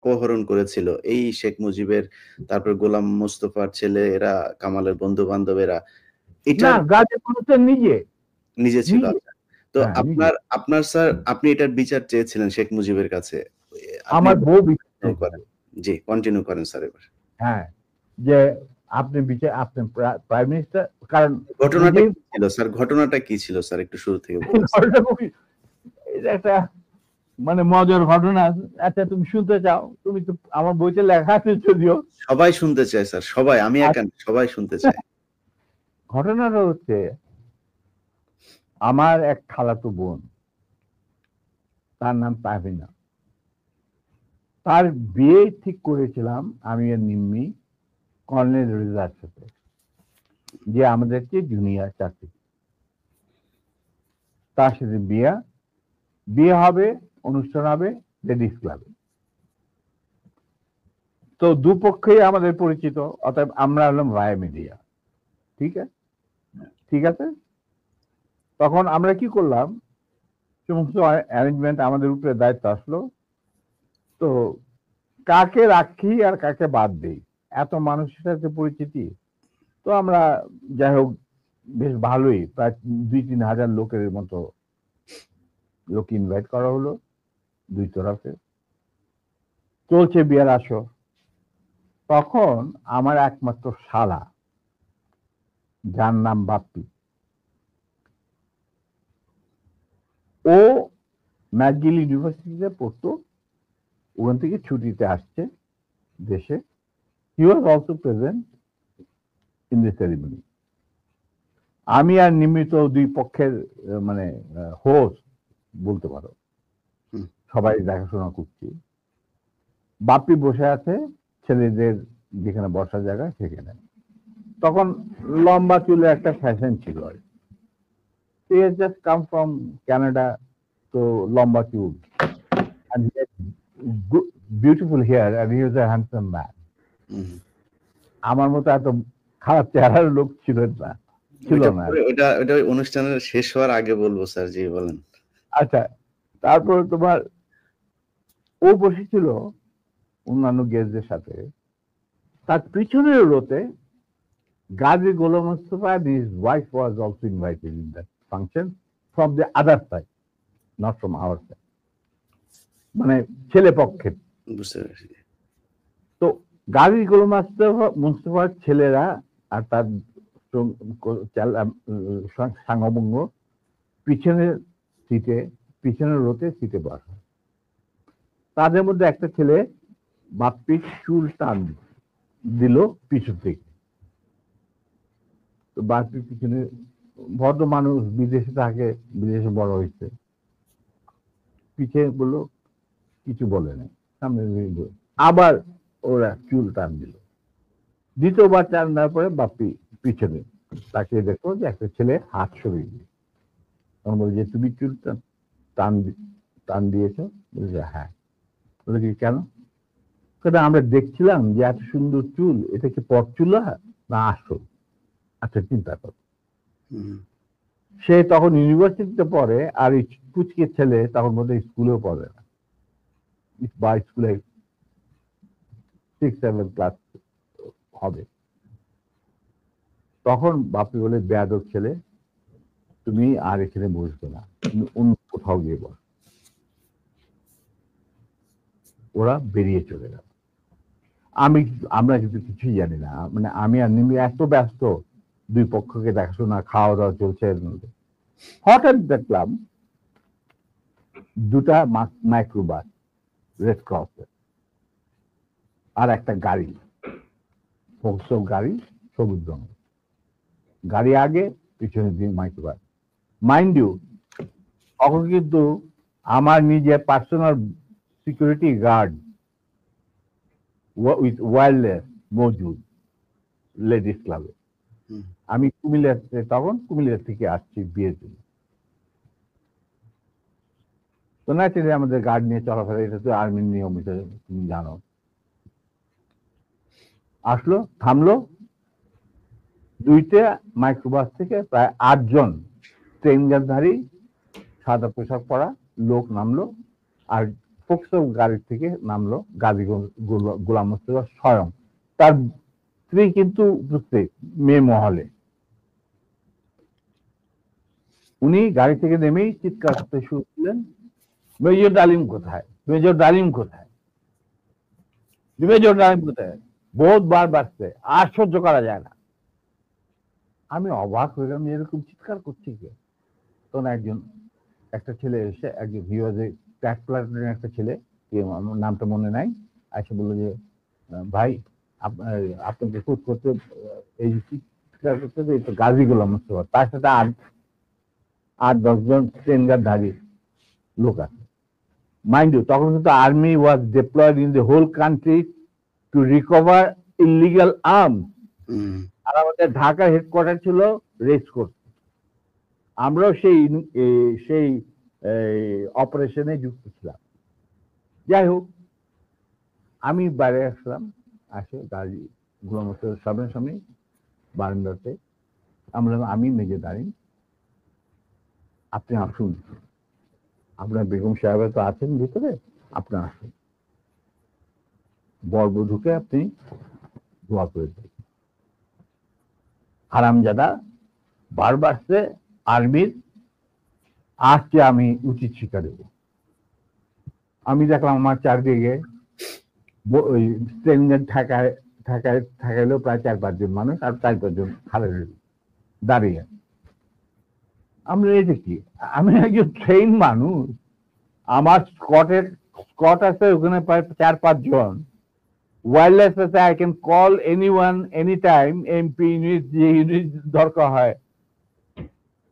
অপহরণ করেছিল এই শেখ মুজিবের, তারপর গোলাম মোস্তফার ছেলে, এরা কামালের বন্ধু বান্ধবেরা, না এটার গাজী মোস্তফা নিজে নিজে ছিল। নিজে আচ্ছা। তো হ্যাঁ নিজে। আপনার স্যার, আপনি এটার বিচার চেয়েছিলেন শেখ মুজিবের কাছে, আপনি আমার বউ বিচার কন্টিনিউ চেয়েছিল। করেন। জি, কন্টিনিউ করেন স্যার এবার। হ্যাঁ, যে আপনি আপনি প্রাইম মিনিস্টার, কারণ ঘটনাটা মুজিব কি ছিল স্যার? ঘটনাটা কি ছিল স্যার? একটু শুরু থেকে বলুন। ঘটনা খুবই, এটা একটা মানে মজার ঘটনা। আচ্ছা তুমি শুনতে চাও? তুমি তো আমার বইতে লেখা আছে যদিও। সবাই শুনতে চায় স্যার, সবাই, আমি একা না, সবাই শুনতে চায়। ঘটনাটা হচ্ছে, আমার এক খালাতো বোন, তার নাম তাহমিনা। তার বিয়ে ঠিক করেছিলাম আমি আর নিম্মি কর্নেল রেজার সাথে, যে আমাদেরকে জুনিয়র চাকরি। তার সাথে বিয়ে হবে, অনুষ্ঠান হবে লেডিস ক্লাবে। তো দুপক্ষেই আমাদের পরিচিত, অতএব আমরা হলাম ভায়া মিডিয়া। ঠিক আছে, ঠিক আছে। তখন আমরা কি করলাম, সমস্ত অ্যারেঞ্জমেন্ট আমাদের উপরে দায়িত্ব আসলো। তো কাকে রাখি আর কাকে বাদ দিই, এত মানুষের সাথে পরিচিতি। তো আমরা যাই হোক বেশ ভালোই, প্রায় 2-3 হাজার লোকের মতো লোক ইনভাইট করা হলো দুই তরফে। চলছে বিয়ের আসর। তখন আমার একমাত্র শালা, যার নাম বাপ্পি, ও ম্যাকগিল ইউনিভার্সিটিতে পড়তো, ওখান থেকে ছুটিতে আসছে দেশে। He was also present in the ceremony. আমি আর নিমিত দুই পক্ষের মানে হোস্ট বলতে পারো, সবাই দেখাশোনা করছি। বাপ্পি বসে আছে ছেলেদের যেখানে বসার জায়গা সেখানে। তখন লম্বা চুলে একটা ফ্যাশন ছিল। He has just come from Canada, so লম্বা চুল, and he had beautiful hair, and he was a handsome man. আমার মতো এত খারাপ চেহারার লোক ছিল না। ওটা অনুষ্ঠানের শেষ হওয়ার আগে বলবো স্যার, জি বলেন। আচ্ছা, তারপর তোমার ও বসেছিল অন্যান্য গেস্টদের সাথে। তার পিছনের রোতে Gazi Golam Mostafa and his wife was also invited in that function from the other side, not from our side, মানে ছেলে পক্ষের। বুঝতে পেরেছি। তো গাজী গোলাম মোস্তফার ছেলেরা আর তার সাঙ্গবঙ্গ পিছনের সিটে, পিছনের রোতে সিটে বসা। তাদের মধ্যে একটা ছেলে বাপ্পির চুল টান দিল পিছন থেকে। তো বাপ্পির পিছনে, ভদ্র মানুষ, বিদেশে থাকে, বিদেশে বড় হয়েছে, পিছিয়ে বললো, কিছু বলে নাই, সামনে আবার ওরা চুল টান দিল। দ্বিতীয়বার টান দেওয়ার পরে বাপ্পি পিছনে তাকে দেখো যে একটা ছেলে হাত সরিয়ে দিল। তখন বলে যে তুমি চুল টান দিয়েছ? বলছে হ্যাঁ। বলে কি কেন? আমরা দেখছিলাম যে এত সুন্দর চুল, এটা কি পট চুলা না আসল? আচ্ছা চিন্তা করো। সে তখন ইউনিভার্সিটিতে পড়ে, আর এই পুচকে ছেলে তখন বোধহয় স্কুলেও পড়ে না, বা স্কুলে 6-7 ক্লাস হবে। তখন বাপি বলে, বেয়াদব ছেলে, তুমি আর এখানে বসবে না, তুমি অন্য কোথাও গিয়ে বস। ওরা বেরিয়ে চলে গেল। আমরা কিন্তু কিছুই জানি না, মানে আমি আর নিমি এত ব্যস্ত, দুই পক্ষকে দেখাশোনা, খাওয়া দাওয়া চলছে। এর মধ্যে হঠাৎ দেখলাম দুটা মাইক্রোবাস, রেড ক্রসের, আর একটা গাড়ি, গাড়ি, সবুজ রঙ গাড়ি আগে, পিছনে দিয়ে মাইক্রোবাস। মাইন্ড ইউ, তখন কিন্তু আমার নিজের personal security guard with wireless মজুদ লেডিস ক্লাবে। আমি কুমিল্লা থেকে আসছি বিয়ের জন্য। তো ন্যাচারালি আমাদের গার্ড নিয়ে চলাফেরা, এটা তো আর্মির নিয়ম, এটা তুমি জানো। আসলো, থামলো, দুইটা মাইক্রোবাস থেকে প্রায় 8 জন ট্রেনগানধারী সাদা পোশাক পরা লোক নামলো, আর ফোকসো গাড়ির থেকে নামলো গাজী গোলাম মোস্তফা স্বয়ং, তার স্ত্রী কিন্তু উপস্থিত মেয়ে মহলে। উনি গাড়ি থেকে নেমেই চিৎকার করতে শুরু করলেন, মেজর ডালিম কোথায়, মেজর ডালিম কোথায়, মেজর ডালিম কোথায়, বহুতবার বাড়ছে, আর সহ্য করা যায় না। আমি অবাক হয়ে গেলাম, এরকম চিৎকার করছে কে? তখন একটা ছেলে এসে, একজন হিওয়াজে ট্র্যাক প্লাটুনের একটা ছেলে, আমার নামটা মনে নাই, এসে বললো যে ভাই আপনাকে খুঁজ করতে এই চিৎকার করতে এই তো গাজী গোলাম মোস্তফা, তার সাথে 8-10 জন ট্রেনগার্ডধারী লোক আছে। মাইন্ড ইউ, তখন কিন্তু army was deployed in the whole country to recover illegal arms. আর আমাদের ঢাকা হেডকোয়ার্টার ছিল রেস কোর্স, আমরাও সেই অপারেশনে যুক্ত ছিলাম। যাই হোক, আমি বাইরে আসলাম, আসে গাড়ি গোলাম মোস্তফার সামনাসামনি বারান্দাতে। আমি মেজর ডালিম, আপনি আসুন, আপনার বেগম সাহেব তো আছেন ভিতরে, আপনি আসুন, বরবধূকে আপনি দোয়া করে দেন। হারামজাদা বারবার সে আর্মির আজকে আমি উচিত শিক্ষা দেব। আমি দেখলাম আমার চারদিকে ওই ট্রেনের ঠেকাইলেও প্রায় 4-5 জন মানুষ, আর 4-5 জন খালে দাঁড়িয়ে। আমরা এই দেখি, আমি একজন ট্রেন মানুষ, আমার স্কট আছে ওখানে প্রায় 4-5 জন, ওয়্যারলেস আছে, I can call anyone any time, MP unit যে ইউনিট দরকার হয়।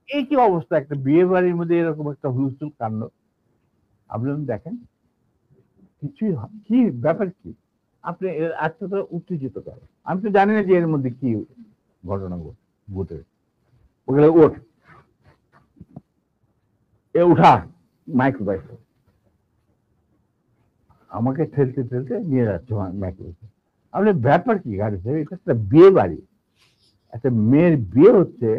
এই কি অবস্থা, একটা বিয়ে বাড়ির মধ্যে এরকম একটা হুলস্থুল কাণ্ড। আপনি দেখেন কিছুই, কি ব্যাপার কি, আপনি আজকে তো উত্তেজিত করেন, আমি তো জানি না যে এর মধ্যে কি ঘটনা ঘটে। ওগুলো ওঠ, এ উঠা মাইক্রো বাইক, আমাকে ঠেলতে ঠেলতে নিয়ে যাচ্ছে মাইক্রো। আপনি ব্যাপার কি গাড়িতে, এটা একটা বিয়ে বাড়ি, একটা মেয়ের বিয়ে হচ্ছে,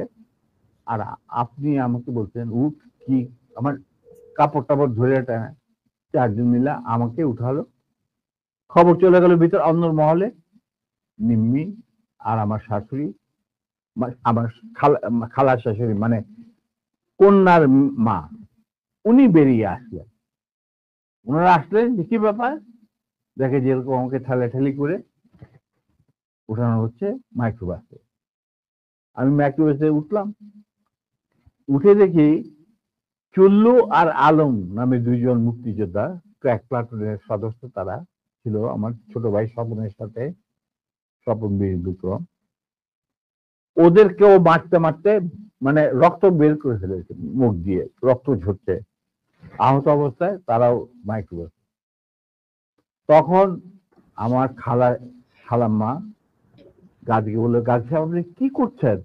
আর আপনি আমাকে বলছেন উঠ, কি আমার কাপড় টাপড় ধরে 4 জন মিলা আমাকে উঠালো। খবর চলে গেল ভিতর অন্দর মহলে, নিম্মি আর আমার শাশুড়ি, আমার খালার শাশুড়ি মানে কন্যার মা, উনি বেরিয়ে আসলেন। ওনারা আসলেন যে কি ব্যাপার, দেখে যেরকম আমাকে ঠেলাঠেলি করে উঠানো হচ্ছে মাইক্রোবাসে। আমি মাইক্রোবাসে উঠলাম, উঠে দেখি চুল্লু আর আলম নামে 2 জন মুক্তিযোদ্ধা, ট্র্যাক প্লাটুনের সদস্য, তারা ছিল আমার ছোট ভাই স্বপনের সাথে, স্বপন বীর বিক্রম। ওদেরকেও মারতে মারতে মানে রক্ত বের করে ফেলেছে, মুখ দিয়ে রক্ত ঝরছে, আহত অবস্থায় তারাও মাইক্রোবাস। তখন আমার খালাম্মা গাজীকে বললো, গাজী সাহেব আপনি কি করছেন,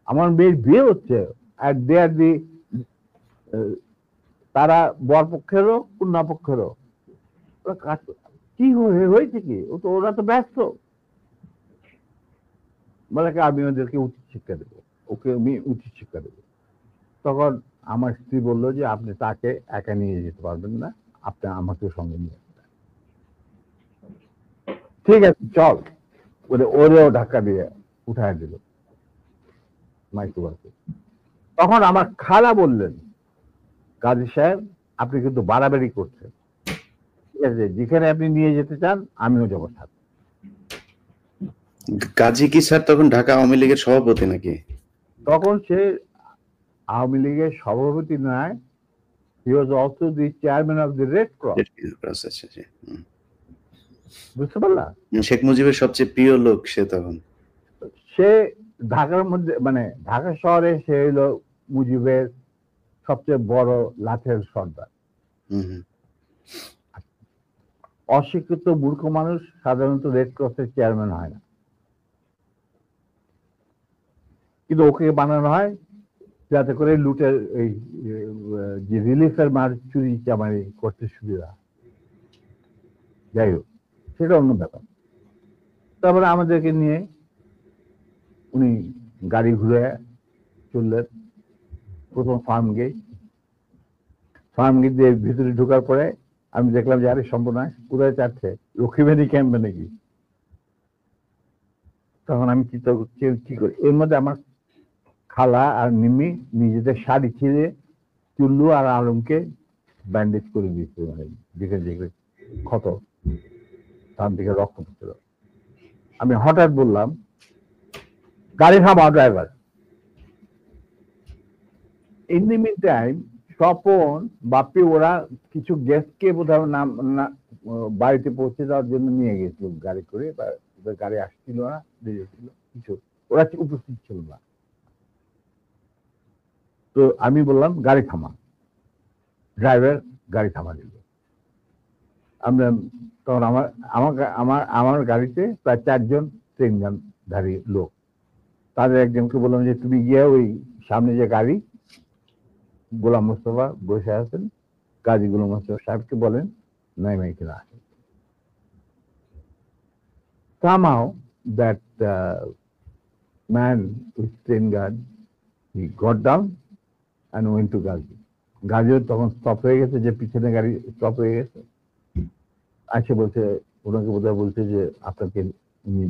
আমার মেয়ের বিয়ে হচ্ছে, আর দে আর দি, তারা বর পক্ষেরও কন্যা পক্ষেরও, কি হয়েছে কি, ওরা তো ব্যস্ত। বলে আমি ওদেরকে উচিত শিক্ষা দেবো, ওকে আমি উচিত শিক্ষা দেবো। তখন আমার স্ত্রী বললো যে আপনি তাকে একা নিয়ে যেতে পারবেন না, আপনি আমাকে সঙ্গে নিয়ে আসবেন। ঠিক আছে চল, ওরেও ধাক্কা দিয়ে উঠায় দিল মাইক্রোবাসে। তখন আমার খালা বললেন, গাজী সাহেব আপনি কিন্তু বাড়াবাড়ি করছেন, ঠিক আছে, যেখানে আপনি নিয়ে যেতে চান আমিও যাবো সাথে। গাজী কি স্যার তখন ঢাকা আওয়ামী লীগের সভাপতি নাকি? তখন সে আওয়ামী লীগের সভাপতি নয়, he was also the chairman of the Red Cross। বুঝতে পারলা? শেখ মুজিবের সবচেয়ে প্রিয় লোক সে তখন। সে ঢাকার মধ্যে মানে ঢাকা শহরে সে হলো মুজিবের সবচেয়ে বড় লাঠের সর্দার। অশিক্ষিত মূর্খ মানুষ সাধারণত রেড ক্রসের চেয়ারম্যান হয় না, কিন্তু ওকে বানানো হয় যাতে করে লুটের এই যে রিলিফের মার চুরি চামারি করতে সুবিধা। যাই হোক, সেটা অন্য ব্যাপার। তারপরে আমাদেরকে নিয়ে উনি গাড়ি ঘুরে চললেন প্রথম ফার্ম গেট দিয়ে ভিতরে ঢোকার পরে আমি দেখলাম যে আরে সম্পূর্ণ কোথায় চাচ্ছে লক্ষ্মীবাড়ি ক্যাম্পে নাকি। তখন আমি চিন্তা করছি কি করি। এর মধ্যে আমার খালা আর নিমি নিজেদের শাড়ি ছিঁড়ে চুল্লু আর আলমকে ব্যান্ডেজ করে দিয়েছে, মানে যেখানে যেখানে ক্ষত, তার দিকে রক্ত পড়ছিল। আমি হঠাৎ বললাম, গাড়ি থামাও driver. In the mean time Swapan Bapi ওরা কিছু গেস্টকে বোধহয় নাম বাড়িতে পৌঁছে দেওয়ার জন্য নিয়ে গেছিল গাড়ি করে, বা ওদের গাড়ি আসছিল না, ছিল কিছু, ওরা উপস্থিত ছিল না। তো আমি বললাম গাড়ি থামা, ড্রাইভার গাড়ি থামা দিল। আমরা তখন আমার গাড়িতে প্রায় 4 জন ট্রেন গানধারী লোক, তাদের একজনকে বললাম যে তুমি গিয়ে ওই সামনে যে গাড়ি গোলাম মোস্তফা বসে আছেন, গাজী গোলাম মোস্তফা সাহেবকে বলেন নাই কিনা আসেন। Somehow that man with train guard, he got down and went to Gazi. গাজীও তখন স্টপ হয়ে গেছে, যে পিছনে গাড়ি স্টপ হয়ে গেছে। আসে বলছে, ওনাকে বোধহয় বলছে যে আপনাকে উনি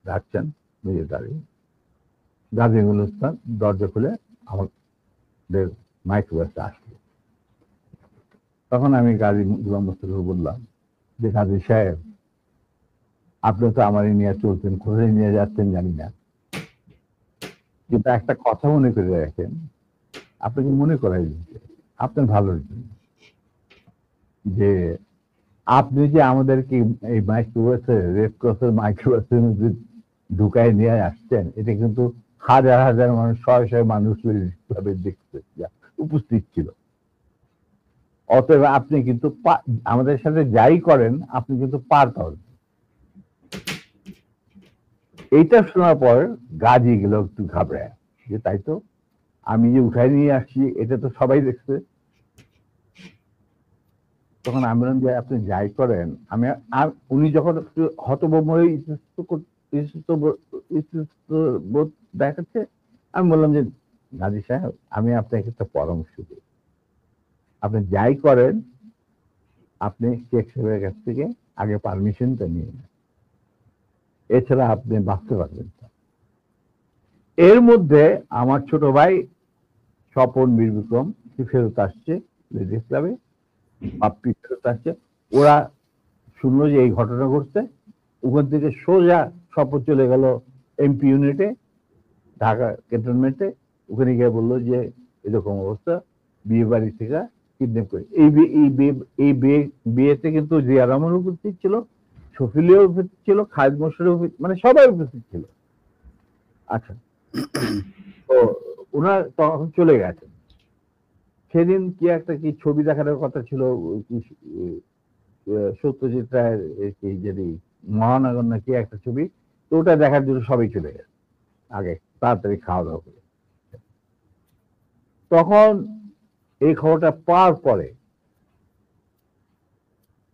ডাকছেন নিজের গাড়ি। গাজী গুলিস্তান দরজা খুলে আমাদের মাইক্রোবাসে আসলো। তখন আমি গাজী গোলাম মোস্তফাকে বললাম যে গাজী সাহেব, আপনি তো আমারই নিয়ে চলছেন, কোথায় নিয়ে যাচ্ছেন জানি না, কিন্তু একটা কথা মনে করে রাখেন, আপনাকে মনে করাই দিচ্ছে আপনার ভালোর জন্য, যে আপনি যে আমাদেরকে এই মাইক্রোবাসে, রেড ক্রসের মাইক্রোবাসের মধ্যে ঢুকায় নিয়ে আসছেন, এটা কিন্তু হাজার হাজার মানুষ, শয়ে শয়ে মানুষ দেখতে উপস্থিত ছিল। অতএব আপনি কিন্তু আমাদের সাথে যাই করেন আপনি কিন্তু পার পাবেন। এইটা শোনার পর গাজী গেল একটু ঘাবড়ায়, যে তাই তো, আমি যে উঠাই নিয়ে আসছি এটা তো সবাই দেখছে। তখন আমি বললাম যে আপনি যাই করেন, আমি উনি যখন একটু হতভম্ব হয়ে বোধ দেখাচ্ছে, আমি বললাম যে গাজী সাহেব, আমি আপনাকে একটা পরামর্শ দিই, আপনি যাই করেন আপনি শেখ সাহেবের কাছ থেকে আগে পারমিশনটা নিয়ে নেন, এছাড়া আপনি বাঁচতে পারবেন না। এর মধ্যে আমার ছোট ভাই স্বপন বীর বিক্রম ফেরত আসছে লেডিস ক্লাবে, বাপ্পি ফেরত আসছে। ওরা শুনলো যে এই ঘটনা ঘটছে, ওখান থেকে সোজা স্বপন চলে গেল এমপি ইউনিটে, ঢাকা ক্যান্টনমেন্টে। ওখানে গিয়ে বললো যে এরকম অবস্থা, বিয়ে বাড়ি থেকে কিডন্যাপ করে। এই বিয়েতে কিন্তু জিয়া রহমান উপস্থিত ছিল, শফিলিও উপস্থিত ছিল, খালেদ মোশাররফ, মানে সবাই উপস্থিত ছিল। আচ্ছা, তো ওনার তখন চলে গেছে। সেদিন কি একটা কি ছবি দেখানোর কথা ছিল, সত্যজিৎ রায়ের যদি মহানগর না কি একটা ছবি, তো ওটা দেখার জন্য সবাই চলে গেছে আগে তাড়াতাড়ি খাওয়া দাওয়া করে। তখন এই খবরটা পাওয়ার পরে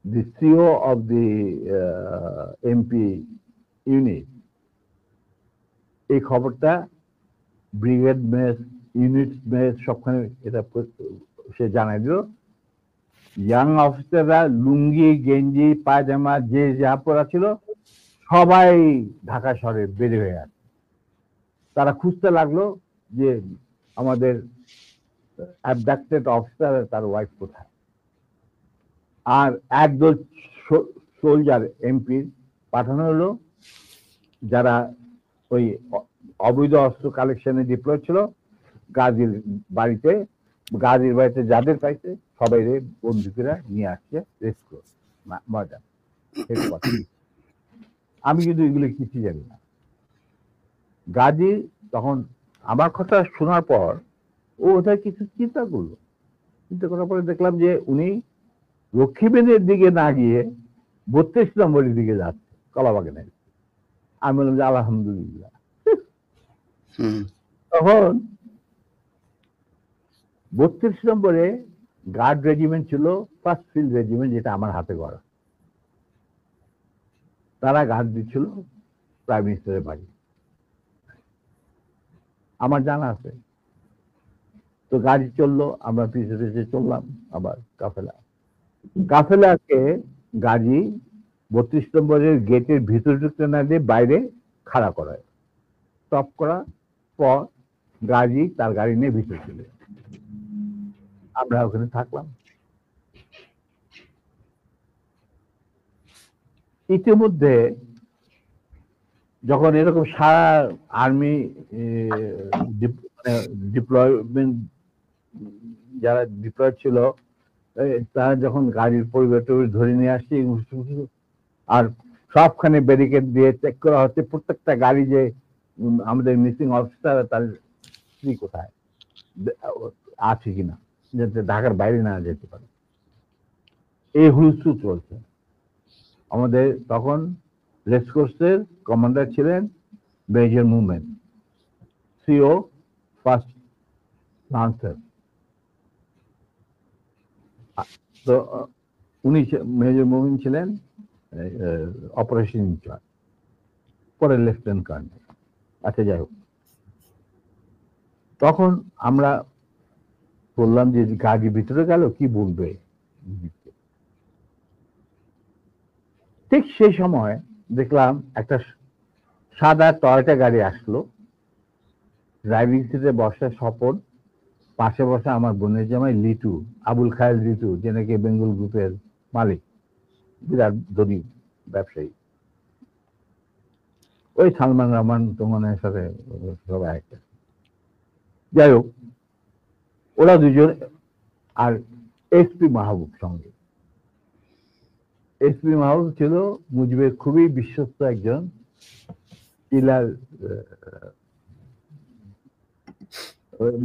the CEO of the MP unit এই খবরটা ব্রিগেড মেস, ইউনিট মেস সবখানে এটা সে জানাই দিল। ইয়াং অফিসাররা লুঙ্গি গেঞ্জি পায়জামা যে যা পরা ছিল সবাই ঢাকা শহরে বেড়ে হয়ে আছে। তারা খুঁজতে লাগলো যে আমাদের অ্যাবডাক্টেড অফিসার তার ওয়াইফ কোথায়। আর একদল সোলজার এমপি পাঠানো হলো, যারা ওই অবৈধ অস্ত্র কালেকশনে ডিপ্লয় ছিল গাজীর বাড়িতে। গাজীর বাড়িতে যাদের পাইছে সবাই বন্দুকেরা নিয়ে আসছে রেস্ট করে মজা। আমি কিন্তু এগুলো কিছু জানি না। গাজী তখন আমার কথা শোনার পর ও ওদের কিছু চিন্তা করলো, চিন্তা করার পরে দেখলাম যে উনি লক্ষ্মীবেনের দিকে না গিয়ে 32 নম্বরের দিকে যাচ্ছে কলাবাগানের। আমি বললাম যে আলহামদুলিল্লাহ। তখন 32 নম্বরে গার্ড রেজিমেন্ট ছিল, ফার্স্ট ফিল্ড রেজিমেন্ট, যেটা আমার হাতে গড়া। তারা গার্ড দিচ্ছিল প্রাইম মিনিস্টারের বাড়ি, আমার জানা আছে। তো গাড়ি চললো, আমরা পিছিয়ে পিছিয়ে চললাম আবার কাফেলা। কাফেলাকে গাজী 32 নম্বরের গেটের ভিতরে ঢুকতে না দিয়ে বাইরে খাড়া করায়, স্টপ করা পর গাজী তার গাড়ি নিয়ে ভিতরে চলে যায়। আমরা ওখানে থাকলাম। ইতিমধ্যে যখন এরকম সারা আর্মি ডিপ্লয়মেন্ট যারা ডিপ্লয় ছিল তারা যখন গাড়ির পরিবার ধরে নিয়ে আসছে আর সবখানে ব্যারিকেড দিয়ে চেক করা হচ্ছে প্রত্যেকটা গাড়ি যে আমাদের মিসিং অফিসার তার স্ত্রী কোথায় আছে কিনা, যাতে ঢাকার বাইরে না যেতে পারে। এই হুলস্থুল চলছে। আমাদের তখন রেসকোর্সের কমান্ডার ছিলেন major movement, CO first lancer. তো উনি মেজর মুভমেন্ট ছিলেন অপারেশন ইনচার্জ, পরে লেফটেন্যান্ট কর্নেল। আচ্ছা, যাই হোক, তখন আমরা বললাম যে গাড়ি ভিতরে গেল কি বলবে। ঠিক সেই সময় দেখলাম একটা সাদা টয়টা গাড়ি আসলো, ড্রাইভিং সিটে বসা স্বপন, পাশে বসা আমার বোনের জামাই লিটু, আবুল খায়ের লিটু, যে নাকি বেঙ্গল গ্রুপের মালিক, বিরাট ধনী ব্যবসায়ী। ওই সালমান রহমান তোমানের সাথে সবাই একটা। যাই হোক, ওরা দুজন আর এসপি মাহবুব সঙ্গে। এসপি মাহবুব ছিল মুজিবের খুবই বিশ্বস্ত একজন কিলার,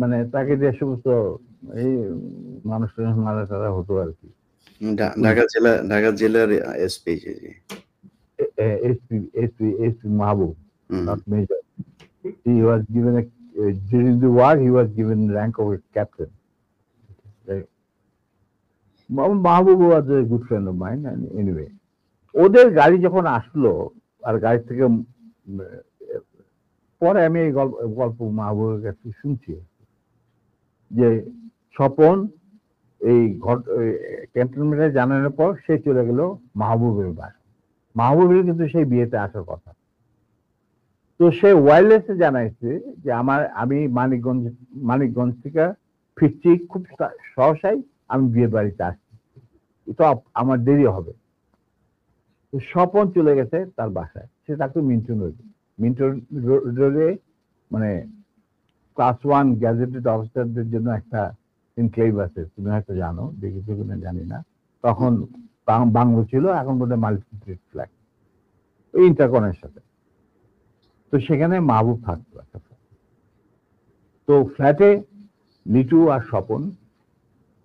মানে তাকে যে সমস্ত এই মানুষ মারা টারা হতো আর কি। ঢাকা জেলার SP SP Mahbub, not major. He was given during the war he was given rank of a captain. Mahbub was a good friend of mine, and anyway, ওদের গাড়ি যখন আসলো আর গাড়ি থেকে পরে আমি এই গল্প মাহবুবের কাছে শুনছি যে স্বপন এই ক্যান্টনমেন্টে জানানোর পর সে চলে গেল মাহবুবের বাসা। মাহবুবের কিন্তু সেই বিয়েতে আসার কথা। তো সে ওয়্যারলেসে জানাইছে যে আমি মানিকগঞ্জ থেকে ফিরছি খুব সহসাই, আমি বিয়ের বাড়িতে আসছি, তো আমার দেরি হবে। তো স্বপন চলে গেছে তার বাসায়। সে তাকে মিন্টু রোডে মানে ক্লাস 1 গ্যাজেটেড অফিসারদের জন্য একটা এনক্লেভ আছে, তুমি হয়তো জানো, দেখেছো কিনা জানি না। তখন বাংলো ছিল, এখন বোধহয় মাল্টি ফ্ল্যাট, ওই ইন্টারকনের সাথে। তো সেখানে মাহবুব থাকতো একটা। তো ফ্ল্যাটে লিটু আর স্বপন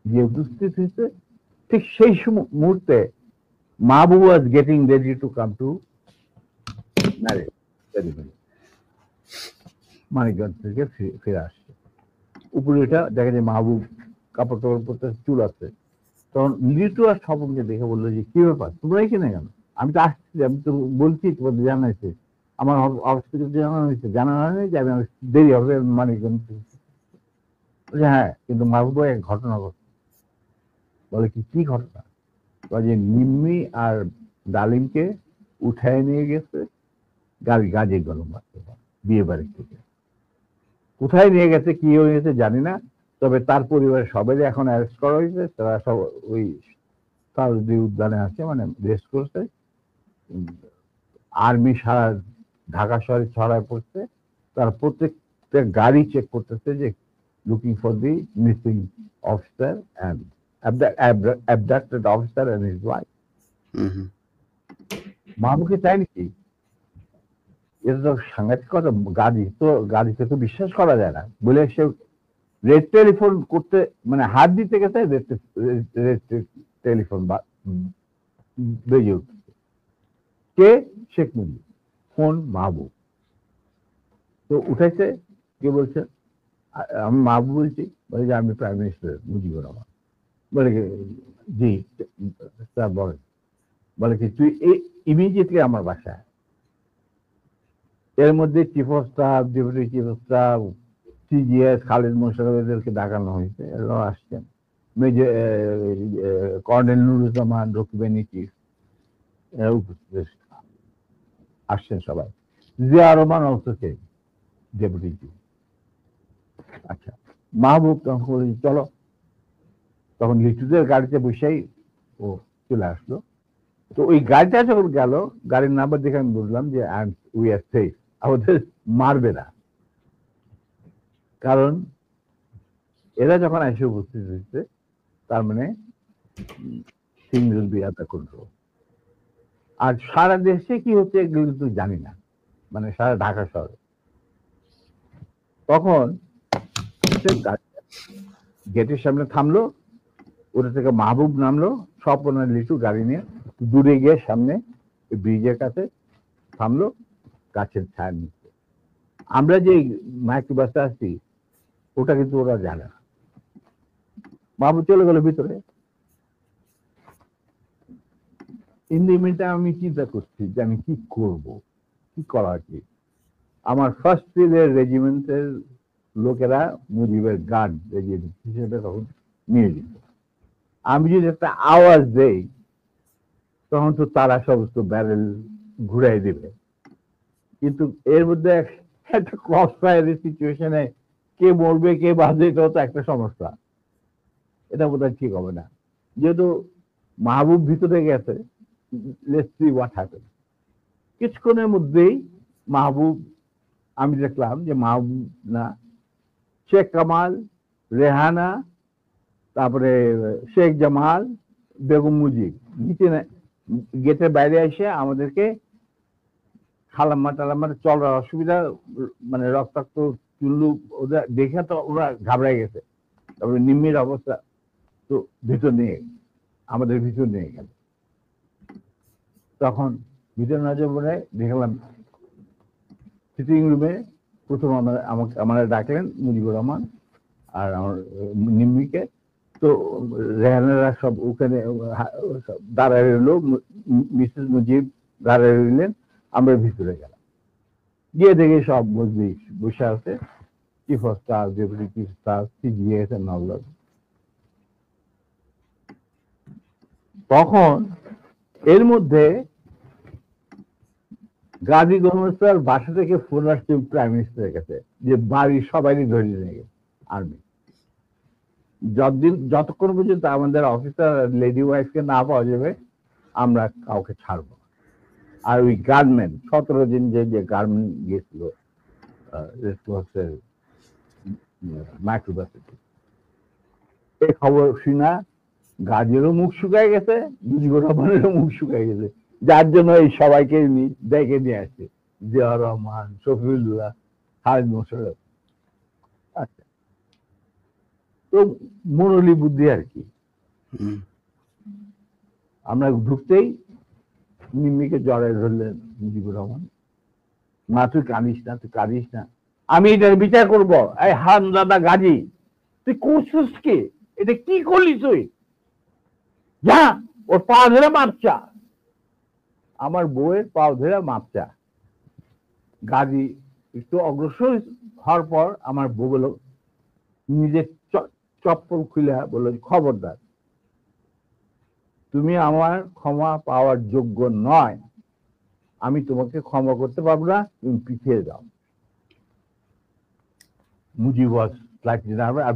গিয়ে উপস্থিত হয়েছে। ঠিক সেই মুহূর্তে Mahbub was getting ready to come to marriage ceremony. Manikganj থেকে ফিরে আসছে। উপরে এটা দেখা যায় মাহবুব কাপড় টাপড় পরতে, চুল আছে। তখন লিটু আর স্বপনকে দেখে বললো যে কি ব্যাপার, তোমরা এখানে কেন? আমি তো আসছি, আমি তো বলছি তোমাদের জানাইছে, আমার অফিস থেকে জানানো হয়নি যে আমি দেরি হবে মানিকগঞ্জ। হ্যাঁ, কিন্তু মাহবুব এক ঘটনা ঘটছে। বলে কি ঘটনা? যে নিম্মি আর ডালিমকে উঠায় নিয়ে গেছে গাজী গরম বিয়ে বাড়ি থেকে। কোথায় নিয়ে গেছে, কি হয়েছে জানি না, তবে তার পরিবারের সবাই এখন অ্যারেস্ট করা হয়েছে। তারা সব ওই সাউদি উদ্যানে আছে, মানে রেস্ট করছে। আর্মি সারা ঢাকা শহরে ছড়ায় পড়ছে। তারা প্রত্যেকটা গাড়ি চেক করতেছে যে looking for the missing officer and abducted officer and his wife. মাহবুবকে চাই নাকি? এটা তো সাংঘাতিক কথা। গাড়িতে তো বিশ্বাস করা যায় না বলে সে রেড টেলিফোন করতে, মানে হাত দিতে গেছে, রেড টেলিফোন বেজে উঠছে। কে? শেখ মুজিব। ফোন মাহবুব। তো উঠেছে, কে বলছে? আমি মাহবুব বলছি। বলে যে আমি প্রাইম মিনিস্টার মুজিবুর রহমান। বলে কি? জি স্যার বলেন। বলে কি তুই ইমিডিয়েটলি আমার বাসায়। এর মধ্যে chief of staff, deputy chief of staff, CGS, Khalid Mosharraf, এদেরকে ডাকানো হয়েছে, এরাও আসছেন। মেজর কর্নেল নুরুজ্জামান, রকিবানী চিফ আসছেন সবাই। জিয়া রহমান অলসো কেম, ডেপুটি চিফ। আচ্ছা, মাহবুব তখন বলল, চলো। তখন লিটুদের গাড়িতে বসেই ও চলে আসলো। তো ওই গাড়িটা যখন গেল, গাড়ির নাম্বার দেখে আমি বুঝলাম যে উই আর সেফ, আমাদের মারবে না। কারণ এরা যখন এসে উপস্থিত হয়েছে, তার মানে things will be under control। আর সারা দেশে কি হচ্ছে এগুলো কিন্তু জানি না, মানে সারা ঢাকা শহরে। তখন গেটের সামনে থামলো, ওটা থেকে মাহবুব নামলো, সব ওনার লিটু গাড়ি নিয়ে দূরে গিয়ে সামনে ব্রিজের কাছে থামলো, গাছের ছায়া নিচ্ছে। আমরা যে মাইক্রোবাসে আসছি ওটা কিন্তু ওরা জানে না। মাহবুব চলে গেল ভিতরে। ইন্ডিমিনটা আমি চিন্তা করছি যে আমি কি করব, কি করা উচিত। আমার ফার্স্ট ফিল্ডের রেজিমেন্টের লোকেরা মুজিবের গার্ড রেজিমেন্ট হিসেবে তখন নিয়োজিত। আমি যদি একটা আওয়াজ দেই তখন তো তারা সমস্ত ব্যারেল ঘুরাই দেবে। কিন্তু এর মধ্যে একটা ক্রস ফায়ারের সিচুয়েশনে কে মরবে কে বাঁচবে এটাও তো একটা সমস্যা। এটা বোধহয় ঠিক হবে না। যেহেতু মাহবুব ভিতরে গেছে, লেটস সি হোয়াট হ্যাপেন। কিছুক্ষণের মধ্যেই মাহবুব, আমি দেখলাম যে মাহবুব না, শেখ কামাল, রেহানা, তারপরে শেখ জামাল, বেগম মুজিব নিচে গেটের বাইরে এসে আমাদেরকে খালাম্মা টালাম্মা চলার অসুবিধা, মানে রক্তাক্ত চুল্লু, ওদের দেখে তো ওরা ঘাবড়াই গেছে। তারপরে নিম্মির অবস্থা তো ভিতর নিয়ে আমাদের ভিতর নিয়ে গেল। তখন ভিতর নজর পড়ে দেখলাম সিটিং রুমে প্রথম আমাদের ডাকলেন মুজিবুর রহমান আর আমার নিম্মিকে। তো রেহানারা সব ওখানে দাঁড়ায় রইল, মিসেস মুজিব দাঁড়ায় রইলেন, আমরা ভিতরে গেলাম। গিয়ে দেখে সব মজলিস বসে আছে, chief of staff, deputy chief staff, CGS and all that. তখন এর মধ্যে গাজী গণহত্যার বাসা থেকে ফোন আসছে প্রাইম মিনিস্টারের কাছে যে বাড়ির সবাইকে ধরে নিয়ে গেছে আর্মি। যতক্ষণ পর্যন্ত আমাদের অফিসার লেডি ওয়াইফকে না পাওয়া যাবে আমরা কাউকে ছাড়বো না। আর ওই গার্মেন্ট 17 দিন যে গার্মেন্ট গেছিল মাইক্রোবাসে, এই খবর শুনা গাজীরও মুখ শুকায় গেছে, মুজিবুর রহমানেরও মুখ শুকায় গেছে, যার জন্য এই সবাইকে ডেকে নিয়ে আসছে, জিয়া রহমান, শফিউল্লাহ, খালিদ মোশাররফ। আচ্ছা, তো মনোলি বুদ্ধি আর কি। আমরা ঢুকতেই নিম্মিকে জড়াই ধরলেন মুজিবুর রহমান, মা তুই কাঁদিস না, তুই কাঁদিস না, আমি এটার বিচার করবো। এই হারামজাদা গাজী, তুই করছিস কি? এটা কি করলি তুই? যা ওর পা ধরে মাপচা। আমার বউয়ের পা ধরে মাপচা। গাজী একটু অগ্রসর হওয়ার পর আমার বউ বলল, নিজের চপ্পল খুলে বলল, খবরদার, তুমি আমার ক্ষমা পাওয়ার যোগ্য নয়, আমি তোমাকে ক্ষমা করতে পারবো না, তুমি পিছিয়ে যাও। মুজিব আর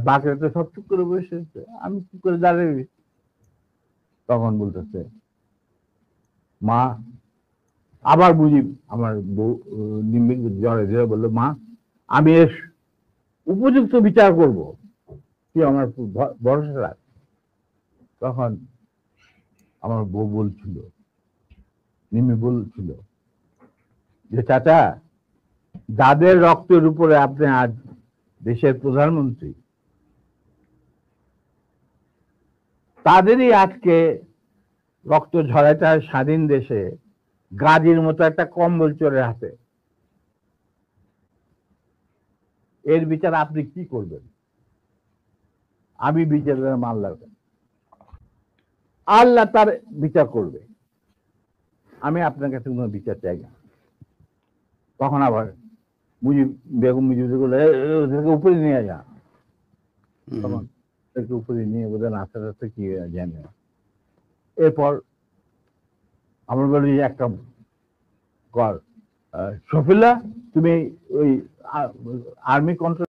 বাকিরা তো সব চুপ করে বসে, আমি চুপ করে দাঁড়িয়ে। তখন বলতেছে মা, আবার মুজিব আমার বউ নিম্মি জড়ে ধরে বললো, মা আমি এর উপযুক্ত বিচার করব, তুই আমার ভরসা রাখ। তখন আমার বউ বলছিল, নিম্মি বলছিল যে চাচা, যাদের রক্তের উপরে আপনি আজ দেশের প্রধানমন্ত্রী, তাদেরই আজকে রক্ত ঝরাটা স্বাধীন দেশে গাজীর মতো একটা কম্বল চোরের হাতে। এর বিচার আপনি কি করবেন? আমি বিচারের মাল্লার, আল্লাহ তার বিচার করবে, আমি আপনার কাছে কোনো বিচার চাই না। তখন আবার মুজিব বেগম মুজিব ওদেরকে উপরে নিয়ে যা। তখন উপরে নিয়ে বোধহয় নাচা টাচা কি জানে না। এরপর আমরা বলি একটা কর, শফিলা তুমি ওই আর্মি কন্ট্রোল